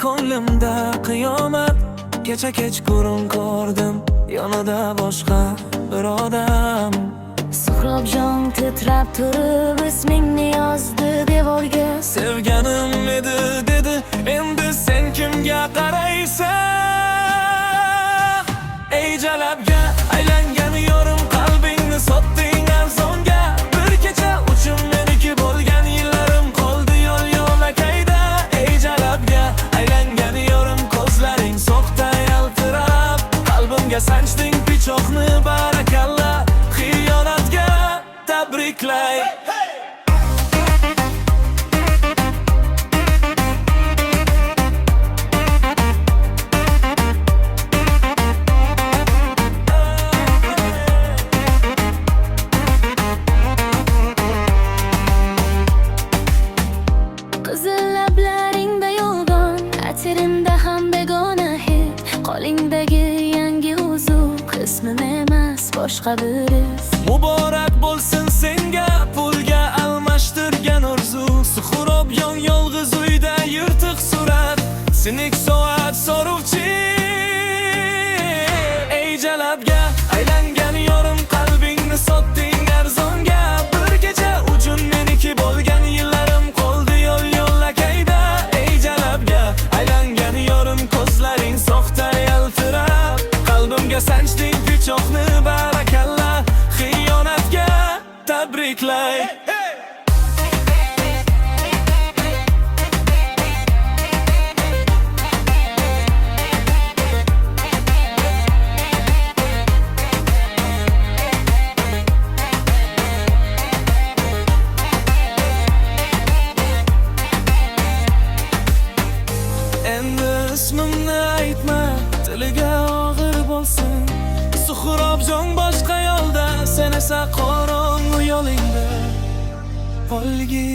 ko'nglimda qiyomat. Kecha kechqurun ko'rdim yonida boshqa bir odam. Suhrobjon titrab turib ismingni yozdi devorga. Sevganim edi dedi, endi sen kimga qaraysan? Ey jalabga aylangan yorim, qalbingni sotding arzonga. Bir kecha uchun meniki bo'lgan yillarim qoldi yo'l yo'lakayda. Ey jalabga aylangan yorim, ko'zlaring soxta yaltirab, qalbimga sanchding pichoqni barakalla. Xiyonatga tabriklay. Lablaringda yolg'on, atirimda ham begona hid. Qo'lingdagi yangi uzuk, ismim emas boshqa bir iz. Muborak bo'lsin senga pulga almashtirgan orzu. Suhrobjon yolg'iz uyda yirtiq surat, sinik soat so'rovchi. Ey jalabga aylangan yorim, qalbingni sotding arzonga. Bir kecha uchun meniki bo'lgan yillarim qoldi yo'l yo'lakayda. Ey jalabga aylangan yorim, ko'zlaring soxta yaltirab, qalbimga sanchding pichoqni barakalla. Xiyonatga tabriklay. Endi ismimni aytma, tiliga og'ir bo'lsin. Suhrobjon boshqa yo'lda, sen esa qorong'u yo'lingda. Polgi